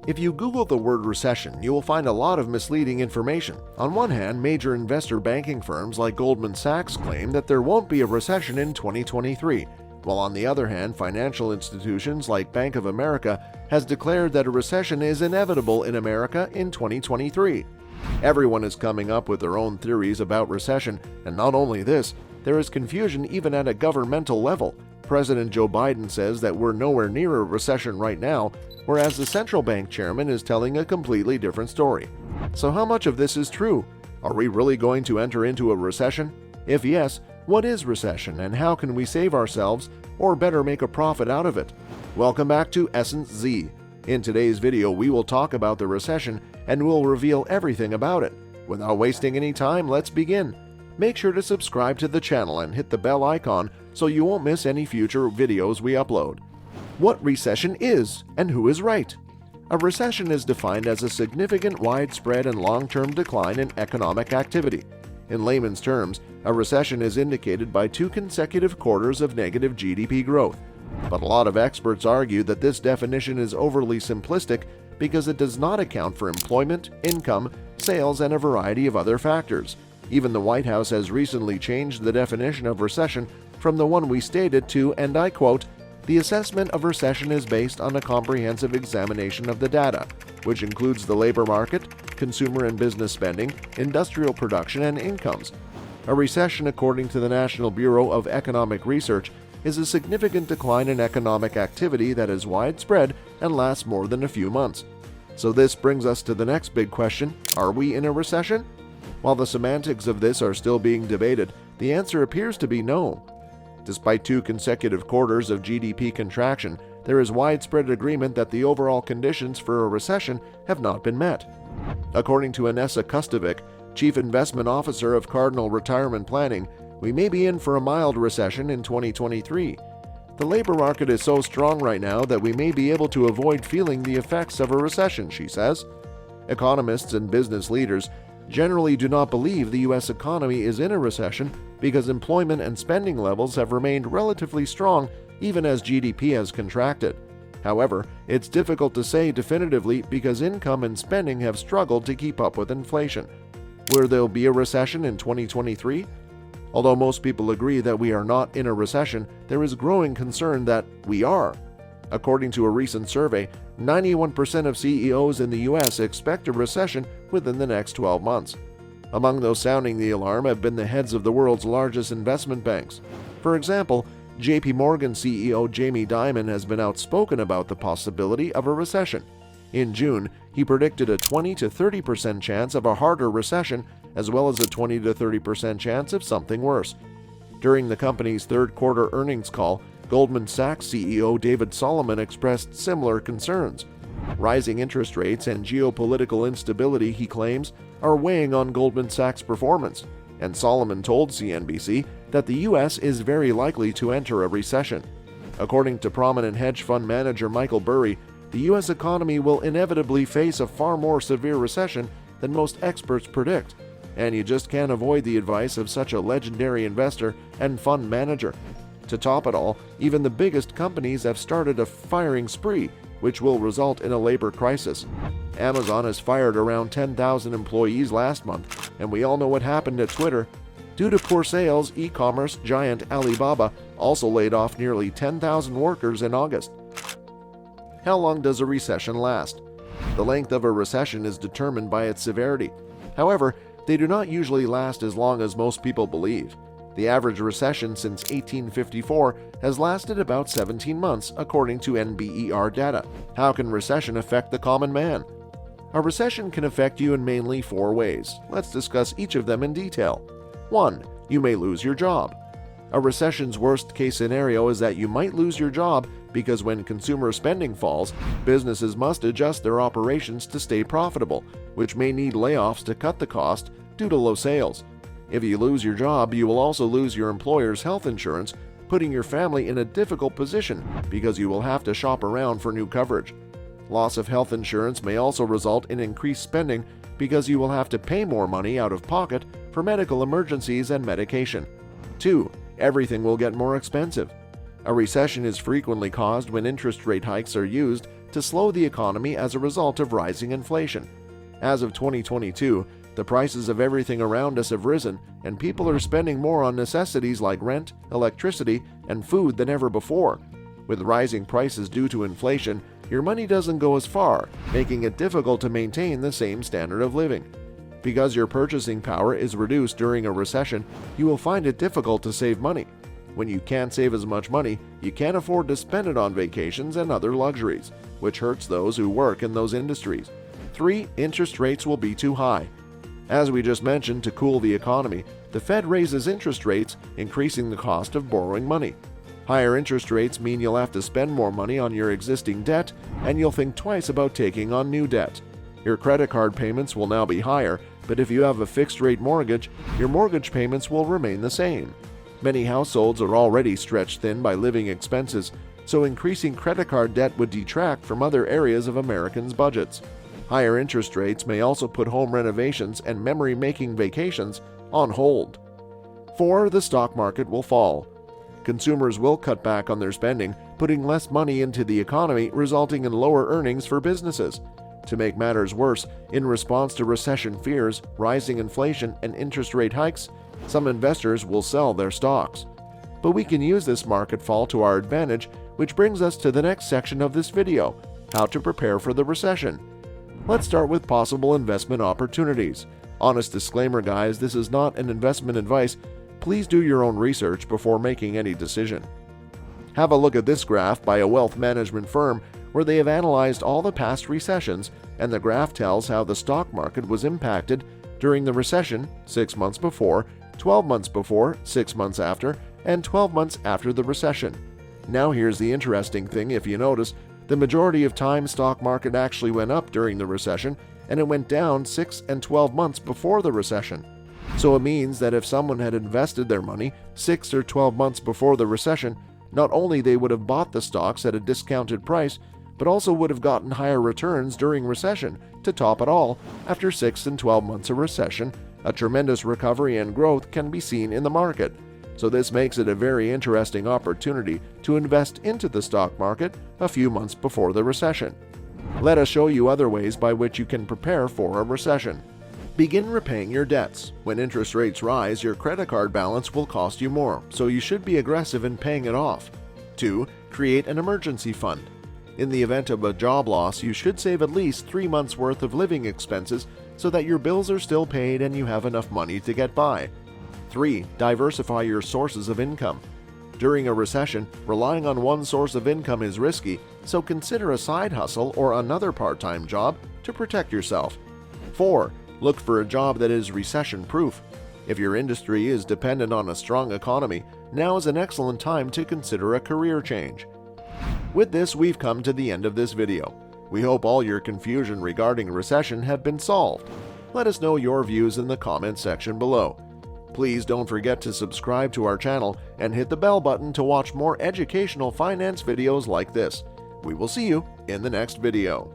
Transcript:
If you Google the word recession, you will find a lot of misleading information. On one hand, major investor banking firms like Goldman Sachs claim that there won't be a recession in 2023, while on the other hand, financial institutions like Bank of America has declared that a recession is inevitable in America in 2023. Everyone is coming up with their own theories about recession, and not only this, there is confusion even at a governmental level. President Joe Biden says that we're nowhere near a recession right now, whereas the central bank chairman is telling a completely different story. So how much of this is true? Are we really going to enter into a recession? If yes, what is recession and how can we save ourselves or better make a profit out of it? Welcome back to Essence Z. In today's video, we will talk about the recession and we'll reveal everything about it. Without wasting any time, let's begin. Make sure to subscribe to the channel and hit the bell icon so you won't miss any future videos we upload. What recession is and who is right? A recession is defined as a significant, widespread, and long-term decline in economic activity. In layman's terms, a recession is indicated by 2 consecutive quarters of negative GDP growth. But a lot of experts argue that this definition is overly simplistic because it does not account for employment, income, sales, and a variety of other factors. Even the White House has recently changed the definition of recession from the one we stated to, and I quote, "The assessment of recession is based on a comprehensive examination of the data, which includes the labor market, consumer and business spending, industrial production, and incomes." A recession, according to the National Bureau of Economic Research, is a significant decline in economic activity that is widespread and lasts more than a few months. So this brings us to the next big question: are we in a recession? While the semantics of this are still being debated, the answer appears to be no. Despite 2 consecutive quarters of GDP contraction, there is widespread agreement that the overall conditions for a recession have not been met. According to Anessa Kustovic, Chief Investment Officer of Cardinal Retirement Planning, we may be in for a mild recession in 2023. The labor market is so strong right now that we may be able to avoid feeling the effects of a recession, she says. Economists and business leaders generally do not believe the U.S. economy is in a recession because employment and spending levels have remained relatively strong even as GDP has contracted. However, it's difficult to say definitively because income and spending have struggled to keep up with inflation. Will there be a recession in 2023? Although most people agree that we are not in a recession, there is growing concern that we are. According to a recent survey, 91% of CEOs in the U.S. expect a recession within the next 12 months. Among those sounding the alarm have been the heads of the world's largest investment banks. For example, JP Morgan CEO Jamie Dimon has been outspoken about the possibility of a recession. In June, he predicted a 20 to 30% chance of a harder recession, as well as a 20 to 30% chance of something worse. During the company's third quarter earnings call, Goldman Sachs CEO David Solomon expressed similar concerns. Rising interest rates and geopolitical instability, he claims, are weighing on Goldman Sachs' performance, and Solomon told CNBC that the U.S. is very likely to enter a recession. According to prominent hedge fund manager Michael Burry, the U.S. economy will inevitably face a far more severe recession than most experts predict, and you just can't avoid the advice of such a legendary investor and fund manager. To top it all, even the biggest companies have started a firing spree, which will result in a labor crisis. Amazon has fired around 10,000 employees last month, and we all know what happened at Twitter. Due to poor sales, e-commerce giant Alibaba also laid off nearly 10,000 workers in August. How long does a recession last? The length of a recession is determined by its severity. However, they do not usually last as long as most people believe. The average recession since 1854 has lasted about 17 months, according to NBER data. How can recession affect the common man? A recession can affect you in mainly 4 ways. Let's discuss each of them in detail. 1. You may lose your job. A recession's worst-case scenario is that you might lose your job because when consumer spending falls, businesses must adjust their operations to stay profitable, which may need layoffs to cut the cost due to low sales. If you lose your job, you will also lose your employer's health insurance, putting your family in a difficult position because you will have to shop around for new coverage. Loss of health insurance may also result in increased spending because you will have to pay more money out of pocket for medical emergencies and medication. 2. Everything will get more expensive. A recession is frequently caused when interest rate hikes are used to slow the economy as a result of rising inflation. As of 2022, the prices of everything around us have risen, and people are spending more on necessities like rent, electricity, and food than ever before. With rising prices due to inflation, your money doesn't go as far, making it difficult to maintain the same standard of living. Because your purchasing power is reduced during a recession, you will find it difficult to save money. When you can't save as much money, you can't afford to spend it on vacations and other luxuries, which hurts those who work in those industries. 3. Interest rates will be too high. As we just mentioned, to cool the economy, the Fed raises interest rates, increasing the cost of borrowing money. Higher interest rates mean you'll have to spend more money on your existing debt, and you'll think twice about taking on new debt. Your credit card payments will now be higher, but if you have a fixed-rate mortgage, your mortgage payments will remain the same. Many households are already stretched thin by living expenses, so increasing credit card debt would detract from other areas of Americans' budgets. Higher interest rates may also put home renovations and memory-making vacations on hold. 4. The stock market will fall. Consumers will cut back on their spending, putting less money into the economy, resulting in lower earnings for businesses. To make matters worse, in response to recession fears, rising inflation, and interest rate hikes, some investors will sell their stocks. But we can use this market fall to our advantage, which brings us to the next section of this video: how to prepare for the recession. Let's start with possible investment opportunities. Honest disclaimer, guys, this is not an investment advice. Please do your own research before making any decision. Have a look at this graph by a wealth management firm where they have analyzed all the past recessions, and the graph tells how the stock market was impacted during the recession 6 months before, 12 months before, 6 months after, and 12 months after the recession. Now here's the interesting thing: if you notice, the majority of time stock market actually went up during the recession, and it went down 6 and 12 months before the recession. So it means that if someone had invested their money 6 or 12 months before the recession, not only they would have bought the stocks at a discounted price, but also would have gotten higher returns during recession. To top it all, after 6 and 12 months of recession, a tremendous recovery and growth can be seen in the market. So this makes it a very interesting opportunity to invest into the stock market a few months before the recession. Let us show you other ways by which you can prepare for a recession. Begin repaying your debts. When interest rates rise, your credit card balance will cost you more, so you should be aggressive in paying it off. 2. Create an emergency fund. In the event of a job loss, you should save at least 3 months' worth of living expenses so that your bills are still paid and you have enough money to get by. 3. Diversify your sources of income. During a recession, relying on one source of income is risky, so consider a side hustle or another part-time job to protect yourself. 4. Look for a job that is recession-proof. If your industry is dependent on a strong economy, now is an excellent time to consider a career change. With this, we've come to the end of this video. We hope all your confusion regarding recession have been solved. Let us know your views in the comment section below. Please don't forget to subscribe to our channel and hit the bell button to watch more educational finance videos like this. We will see you in the next video.